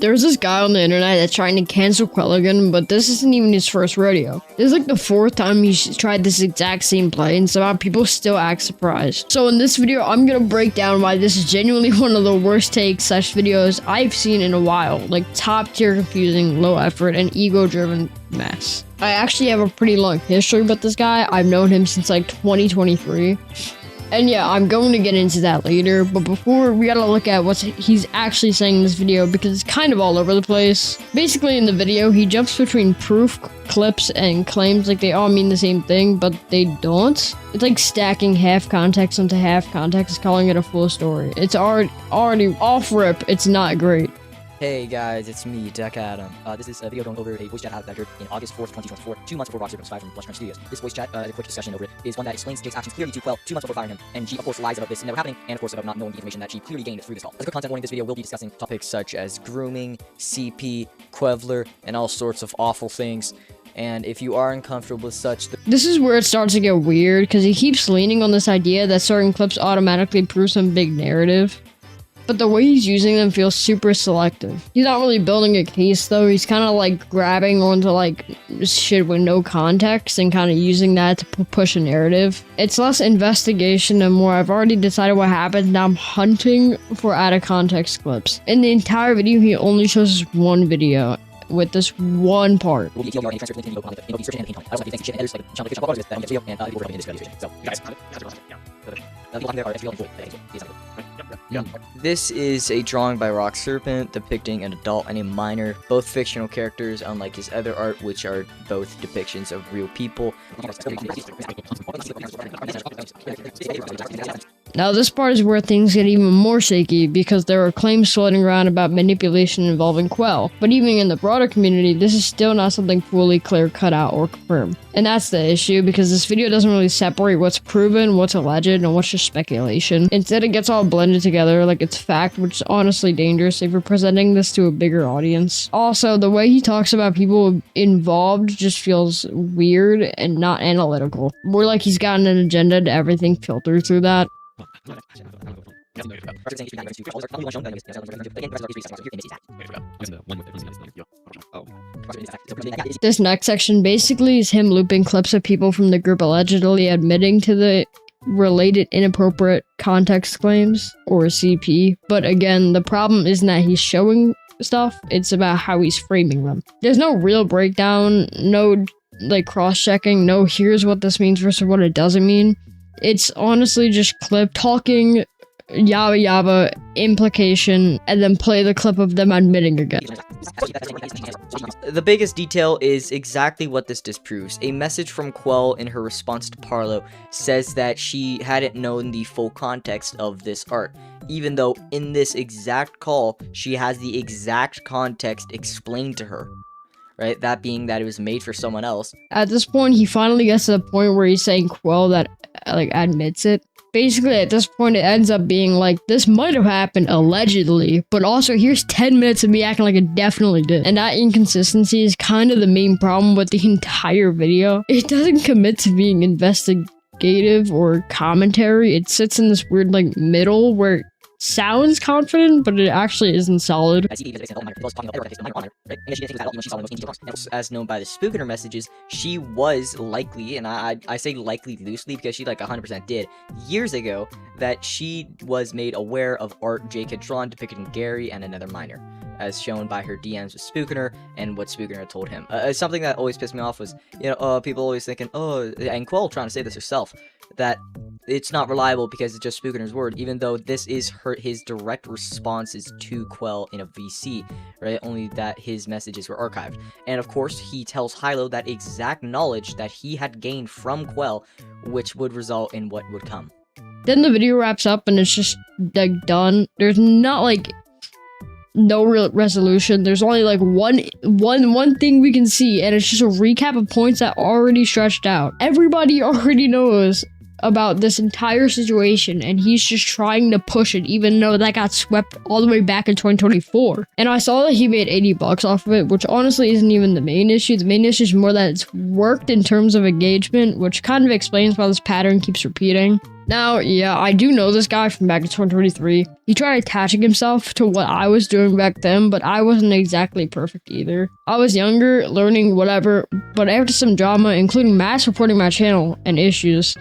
There's this guy on the internet that's trying to cancel Quell again, but this isn't even his first rodeo. This is like the 4th time he's tried this exact same play, and somehow people still act surprised. So in this video, I'm gonna break down why this is genuinely one of the worst takes / videos I've seen in a while. Like top tier confusing, low effort, and ego driven mess. I actually have a pretty long history with this guy. I've known him since like 2023. And yeah, I'm going to get into that later, but before, we gotta look at what he's actually saying in this video because it's kind of all over the place. Basically, in the video, he jumps between proof, clips, and claims like they all mean the same thing, but they don't. It's like stacking half context onto half context, calling it a full story. It's already off rip, it's not great. Hey guys, it's me, Deck Adam. This is a video going over a voice chat I had in August 4th, 2024, 2 months before Rockstar was fired from Blush Crunch Studios. This voice chat, a quick discussion over it, is one that explains Jake's actions clearly to Quell 2 months before firing him, and G, of course, lies about this never happening, and of course about not knowing the information that she clearly gained through this call. As a quick content warning, this video will be discussing topics such as grooming, CP, Quevler, and all sorts of awful things. And if you are uncomfortable with such... This is where it starts to get weird, because he keeps leaning on this idea that certain clips automatically prove some big narrative. But the way he's using them feels super selective. He's not really building a case though, he's kind of like grabbing onto like shit with no context and kind of using that to push a narrative. It's less investigation and more, I've already decided what happened, now I'm hunting for out of context clips. In the entire video, he only shows us one video with this one part. This is a drawing by Rock Serpent depicting an adult and a minor, both fictional characters, unlike his other art, which are both depictions of real people. Now this part is where things get even more shaky because there are claims floating around about manipulation involving Quell, but even in the broader community, this is still not something fully clear cut out or confirmed. And that's the issue because this video doesn't really separate what's proven, what's alleged, and what's just speculation. Instead, it gets all blended together like it's fact, which is honestly dangerous if you're presenting this to a bigger audience. Also, the way he talks about people involved just feels weird and not analytical. More like he's gotten an agenda to everything filtered through that. This next section basically is him looping clips of people from the group allegedly admitting to the related inappropriate context claims, or CP. But again, the problem isn't that he's showing stuff, it's about how he's framing them. There's no real breakdown, no like cross-checking, no here's what this means versus what it doesn't mean. It's honestly just clip talking, yabba yabba, implication, and then play the clip of them admitting again. The biggest detail is exactly what this disproves. A message from Quell in her response to Parlo says that she hadn't known the full context of this art, even though in this exact call, she has the exact context explained to her. Right? That being that it was made for someone else. At this point, he finally gets to the point where he's saying Quell that, like, admits it. Basically, at this point, it ends up being like, this might have happened allegedly, but also here's 10 minutes of me acting like it definitely did. And that inconsistency is kind of the main problem with the entire video. It doesn't commit to being investigative or commentary. It sits in this weird, like, middle where it sounds confident, but it actually isn't solid. As known by the Spookener messages, she was likely, and I say likely loosely because she like 100% did, years ago, that she was made aware of art Jake had drawn depicting Gary and another minor, as shown by her DMs with Spookener and what Spookener had told him. Something that always pissed me off was, people always thinking, and Quell trying to say this herself, that it's not reliable because it's just Spookener's word, even though this is his direct responses to Quell in a VC, right? Only that his messages were archived. And of course, he tells Hilo that exact knowledge that he had gained from Quell, which would result in what would come. Then the video wraps up and it's just like done. There's not like no real resolution. There's only like one thing we can see, and it's just a recap of points that already stretched out. Everybody already knows about this entire situation, and he's just trying to push it, even though that got swept all the way back in 2024. And I saw that he made $80 off of it, which honestly isn't even the main issue. The main issue is more that it's worked in terms of engagement, which kind of explains why this pattern keeps repeating. Now, yeah, I do know this guy from back in 2023. He tried attaching himself to what I was doing back then, but I wasn't exactly perfect either. I was younger, learning whatever, but after some drama, including mass reporting my channel and issues,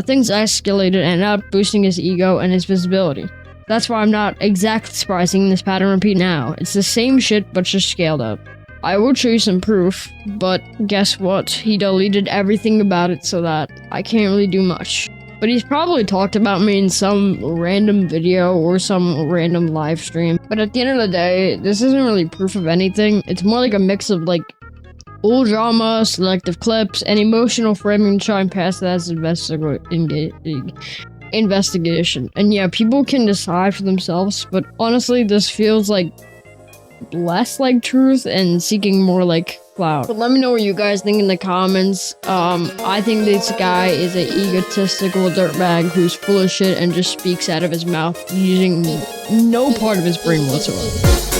things escalated and ended up boosting his ego and his visibility. That's why I'm not exactly surprising this pattern repeat now. It's the same shit, but just scaled up. I will show you some proof, but guess what? He deleted everything about it so that I can't really do much. But he's probably talked about me in some random video or some random live stream. But at the end of the day, this isn't really proof of anything. It's more like a mix of like old drama, selective clips, and emotional framing to try and pass that as investigation. And yeah, people can decide for themselves, but honestly, this feels like less like truth and seeking more like clout. But let me know what you guys think in the comments. I think this guy is an egotistical dirtbag who's full of shit and just speaks out of his mouth using no part of his brain whatsoever.